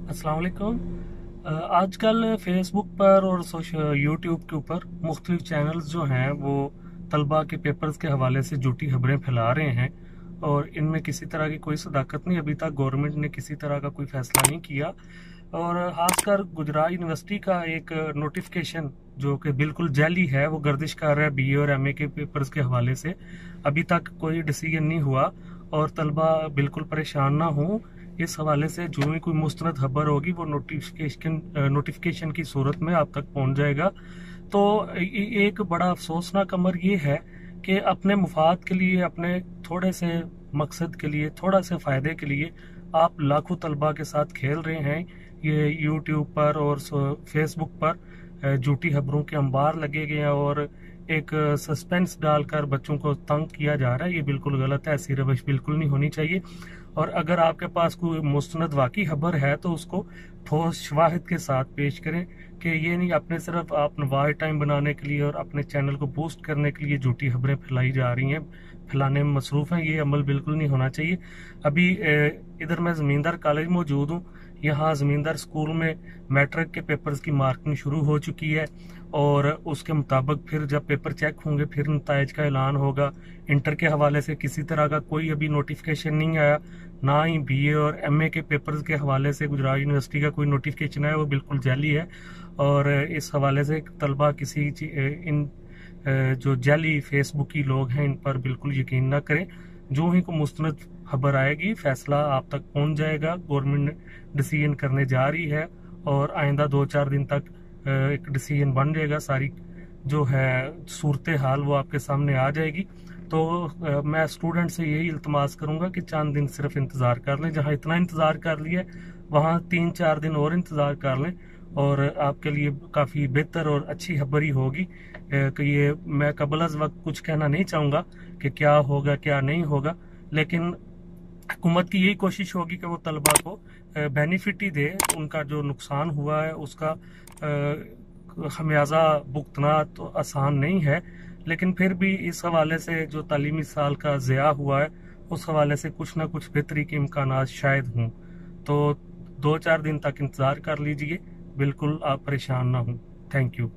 अस्सलाम वालेकुम। आजकल फेसबुक पर और सोशल यूट्यूब के ऊपर मुख्तलिफ चैनल्स जो हैं वो तलबा के पेपर्स के हवाले से झूठी खबरें फैला रहे हैं और इनमें किसी तरह की कोई सदाकत नहीं। अभी तक गवर्नमेंट ने किसी तरह का कोई फैसला नहीं किया और खासकर गुजरात यूनिवर्सिटी का एक नोटिफिकेशन जो कि बिल्कुल जाली है वो गर्दिश कर रहा है बीए और एमए के पेपर्स के हवाले से। अभी तक कोई डिसीजन नहीं हुआ और तलबा बिल्कुल परेशान ना हो। इस हवाले से जो भी कोई मुस्तनद खबर होगी वो नोटिफिकेशन की सूरत में आप तक पहुंच जाएगा। तो एक बड़ा अफसोसनाक अमर ये है कि अपने मुफाद के लिए, अपने थोड़े से मकसद के लिए, थोड़ा से फ़ायदे के लिए आप लाखों तलबा के साथ खेल रहे हैं। ये यूट्यूब पर और फेसबुक पर झूठी खबरों के अंबार लगे गए हैं और एक सस्पेंस डालकर बच्चों को तंग किया जा रहा है। ये बिल्कुल गलत है, ऐसी रवश बिल्कुल नहीं होनी चाहिए। और अगर आपके पास कोई मुस्तनद वाकई खबर है तो उसको ठोस शवाहिद के साथ पेश करें कि ये नहीं अपने सिर्फ आप वार टाइम बनाने के लिए और अपने चैनल को बूस्ट करने के लिए झूठी खबरें फैलाई जा रही हैं, फैलाने में मसरूफ हैं। ये अमल बिल्कुल नहीं होना चाहिए। अभी इधर मैं जमींदार कॉलेज मौजूद हूँ। यहाँ जमींदार स्कूल में मैट्रिक के पेपर्स की मार्किंग शुरू हो चुकी है और उसके मुताबिक फिर जब पेपर चेक होंगे फिर नताइज का ऐलान होगा। इंटर के हवाले से किसी तरह का कोई अभी नोटिफिकेशन नहीं आया, ना ही बीए और एमए के पेपर्स के हवाले से गुजरात यूनिवर्सिटी का कोई नोटिफिकेशन है, वो बिल्कुल जाली है। और इस हवाले से तलबा किसी इन जो जाली फेसबुकी लोग हैं इन पर बिल्कुल यकीन ना करें। जो ही को मुस्तनद खबर आएगी फैसला आप तक पहुंच जाएगा। गवर्नमेंट डिसीजन करने जा रही है और आइंदा 2-4 दिन तक एक डिसीजन बन जाएगा। सारी जो है सूरत हाल वो आपके सामने आ जाएगी। तो मैं स्टूडेंट से यही इल्तमास करूंगा कि चंद दिन सिर्फ इंतज़ार कर लें। जहां इतना इंतज़ार कर लिया वहां 3-4 दिन और इंतज़ार कर लें और आपके लिए काफ़ी बेहतर और अच्छी खबर ही होगी। कि ये मैं कबल अज़ वक्त कुछ कहना नहीं चाहूँगा कि क्या होगा क्या नहीं होगा, लेकिन हुकूमत की यही कोशिश होगी कि वो तलबा को बेनिफिट ही दे। उनका जो नुकसान हुआ है उसका खमियाजा भुगतना तो आसान नहीं है, लेकिन फिर भी इस हवाले से जो तालीमी साल का ज़िया हुआ है उस हवाले से कुछ ना कुछ बेहतरी के इम्कानात शायद हों। तो 2-4 दिन तक इंतज़ार कर लीजिए, बिल्कुल आप परेशान ना हों। Thank you.